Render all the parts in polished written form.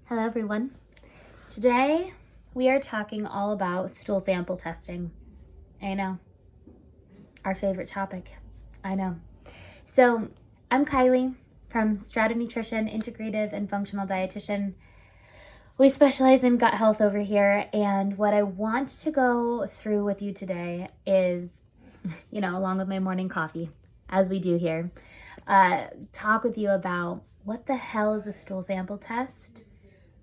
Hello everyone. Today we are talking all about stool sample testing. I know, our favorite topic. I know. So I'm Kylie from Strata Nutrition, Integrative and Functional Dietitian. We specialize in gut health over here, and what I want to go through with you today is, along with my morning coffee, as we do here, talk with you about what the hell is a stool sample test?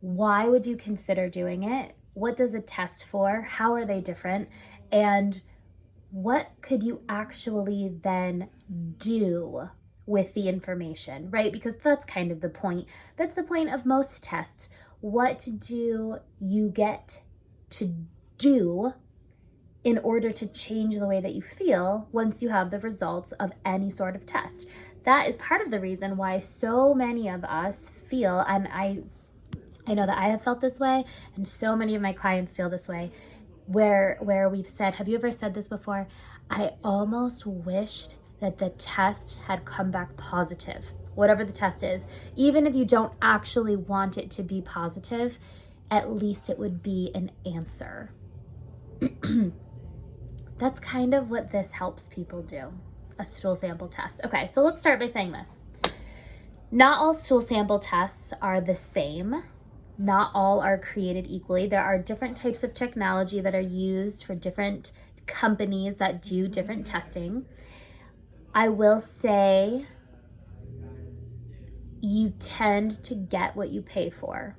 Why would you consider doing it? What does it test for? How are they different? And what could you actually then do with the information, right? Because that's kind of the point. That's the point of most tests. What do you get to do in order to change the way that you feel once you have the results of any sort of test? That is part of the reason why so many of us feel, and I know that I have felt this way, and so many of my clients feel this way, where we've said, have you ever said this before? I almost wished that the test had come back positive, whatever the test is. Even if you don't actually want it to be positive, at least it would be an answer. That's kind of what this helps people do, a stool sample test. Okay, so let's start by saying this. Not all stool sample tests are the same. Not all are created equally. There are different types of technology that are used for different companies that do different testing. I will say you tend to get what you pay for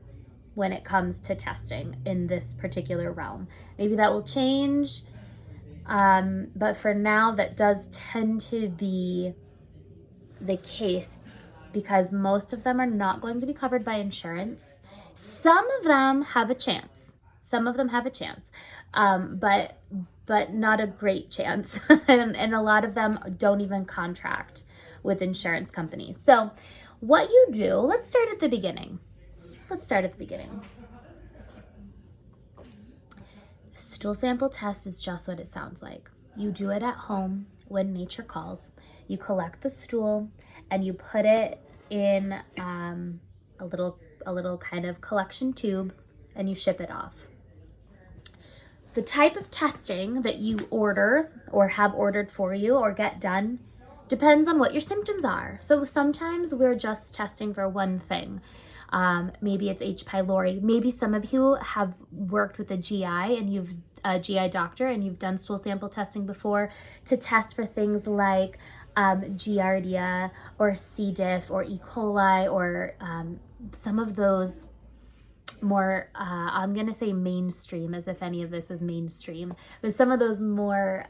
when it comes to testing in this particular realm. Maybe that will change, but for now, that does tend to be the case because most of them are not going to be covered by insurance. Some of them have a chance. But not a great chance. and a lot of them don't even contract with insurance companies. So what you do, let's start at the beginning. A stool sample test is just what it sounds like. You do it at home when nature calls. You collect the stool and you put it in a little kind of collection tube and you ship it off. The type of testing that you order or have ordered for you or get done depends on what your symptoms are. So sometimes we're just testing for one thing. Maybe it's H. pylori. Maybe some of you have worked with a GI and you've a GI doctor and you've done stool sample testing before to test for things like Giardia or C. diff or E. coli or some of those more, I'm going to say mainstream, as if any of this is mainstream, but some of those more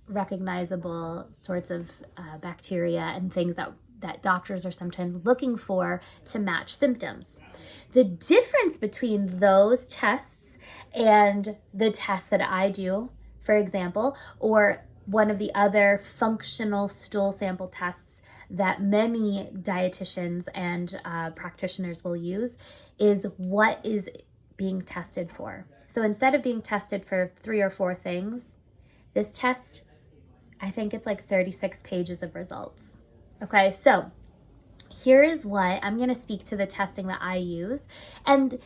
recognizable sorts of bacteria and things that doctors are sometimes looking for to match symptoms. The difference between those tests and the tests that I do, for example, or one of the other functional stool sample tests that many dietitians and practitioners will use is what is being tested for. So instead of being tested for 3 or 4 things, this test, I think it's like 36 pages of results. Okay, so here is what I'm going to speak to the testing that I use. And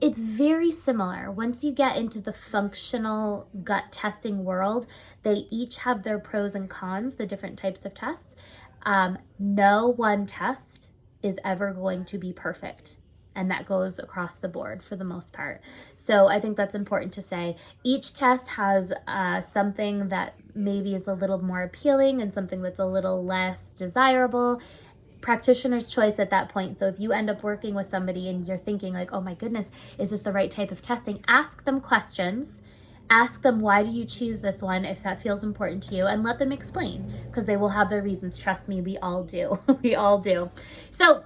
it's very similar. Once you get into the functional gut testing world, they each have their pros and cons, the different types of tests. No one test is ever going to be perfect. And that goes across the board for the most part. So I think that's important to say. Each test has something that maybe is a little more appealing and something that's a little less desirable. Practitioner's choice at that point. So if you end up working with somebody and you're thinking like, oh my goodness, is this the right type of testing? Ask them questions. Ask them, why do you choose this one if that feels important to you? And let them explain because they will have their reasons. Trust me, we all do. We all do. So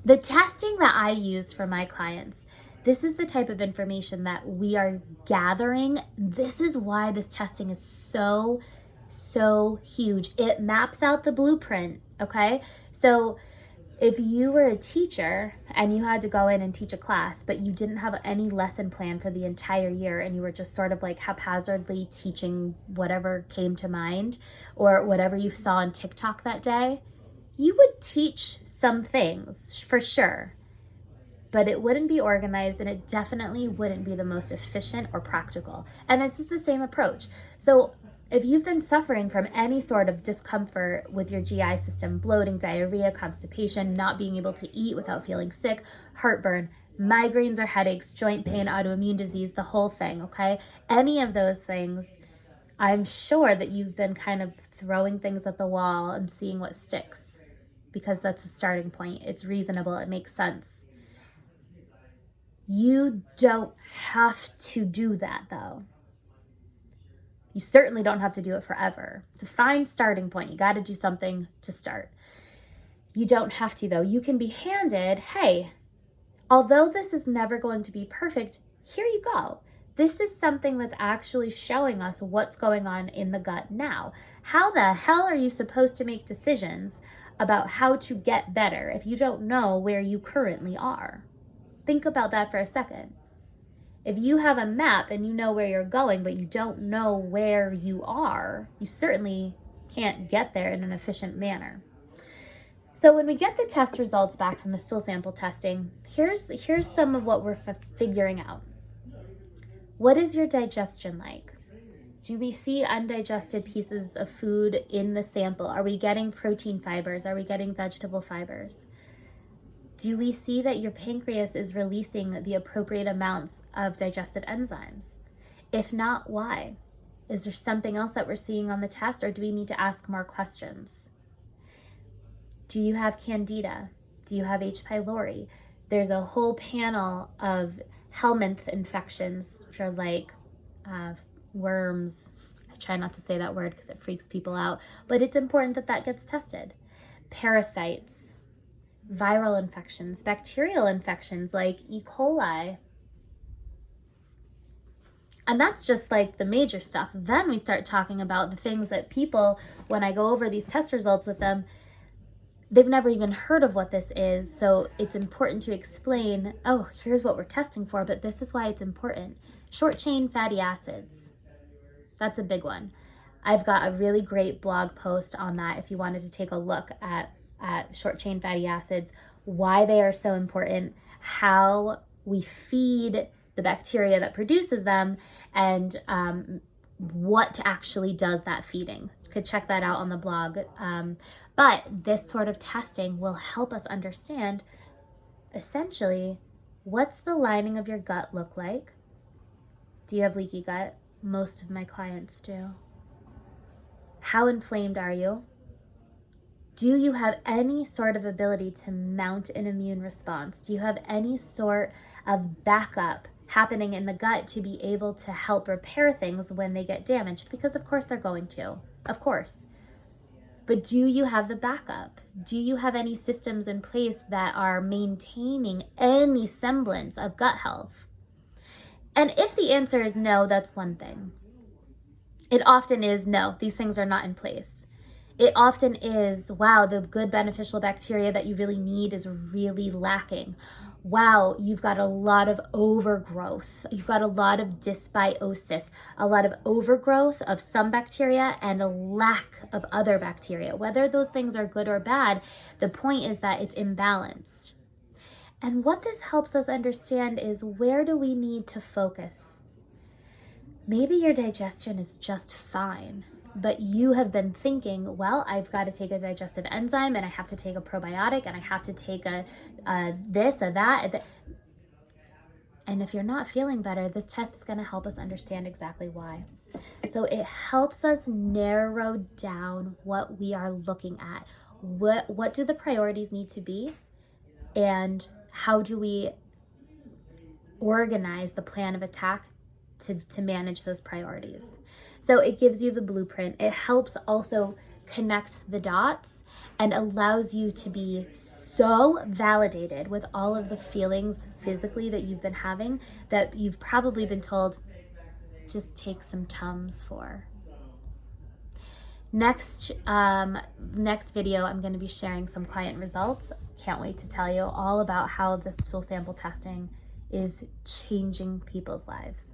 the testing that I use for my clients, this is the type of information that we are gathering. This is why this testing is so huge. It maps out the blueprint, okay? So if you were a teacher and you had to go in and teach a class, but you didn't have any lesson plan for the entire year and you were just sort of like haphazardly teaching whatever came to mind or whatever you saw on TikTok that day, you would teach some things for sure, but it wouldn't be organized, and it definitely wouldn't be the most efficient or practical. And it's just the same approach. So if you've been suffering from any sort of discomfort with your GI system, bloating, diarrhea, constipation, not being able to eat without feeling sick, heartburn, migraines or headaches, joint pain, autoimmune disease, the whole thing, okay? Any of those things, I'm sure that you've been kind of throwing things at the wall and seeing what sticks, because that's a starting point. It's reasonable. It makes sense. You don't have to do that, though. You certainly don't have to do it forever. It's a fine starting point. You got to do something to start. You don't have to, though. You can be handed, hey, although this is never going to be perfect, here you go. This is something that's actually showing us what's going on in the gut now. How the hell are you supposed to make decisions about how to get better if you don't know where you currently are? Think about that for a second. If you have a map and you know where you're going, but you don't know where you are, you certainly can't get there in an efficient manner. So when we get the test results back from the stool sample testing, here's some of what we're figuring out. What is your digestion like? Do we see undigested pieces of food in the sample? Are we getting protein fibers? Are we getting vegetable fibers? Do we see that your pancreas is releasing the appropriate amounts of digestive enzymes? If not, why? Is there something else that we're seeing on the test, or do we need to ask more questions? Do you have candida? Do you have H. pylori? There's a whole panel of helminth infections, which are like worms. I try not to say that word because it freaks people out, but it's important that that gets tested. Parasites, viral infections, bacterial infections like E. coli. And that's just like the major stuff. Then we start talking about the things that people, when I go over these test results with them, they've never even heard of what this is. So it's important to explain, oh, here's what we're testing for, but this is why it's important. Short chain fatty acids. That's a big one. I've got a really great blog post on that if you wanted to take a look at short chain fatty acids, why they are so important, how we feed the bacteria that produces them, and what actually does that feeding. You could check that out on the blog. But this sort of testing will help us understand, essentially, what's the lining of your gut look like? Do you have leaky gut? Most of my clients do. How inflamed are you? Do you have any sort of ability to mount an immune response? Do you have any sort of backup happening in the gut to be able to help repair things when they get damaged? Because of course they're going to, of course. But do you have the backup? Do you have any systems in place that are maintaining any semblance of gut health? And if the answer is no, that's one thing. It often is no, these things are not in place. It often is, wow, the good beneficial bacteria that you really need is really lacking. Wow, you've got a lot of overgrowth. You've got a lot of dysbiosis, a lot of overgrowth of some bacteria and a lack of other bacteria. Whether those things are good or bad, the point is that it's imbalanced. And what this helps us understand is, where do we need to focus? Maybe your digestion is just fine, but you have been thinking, well, I've got to take a digestive enzyme, and I have to take a probiotic, and I have to take a this, a that. And if you're not feeling better, this test is going to help us understand exactly why. So it helps us narrow down what we are looking at. What do the priorities need to be? And how do we organize the plan of attack to manage those priorities? So it gives you the blueprint. It helps also connect the dots and allows you to be so validated with all of the feelings physically that you've been having that you've probably been told, just take some Tums for. Next video, I'm going to be sharing some client results. Can't wait to tell you all about how the stool sample testing is changing people's lives.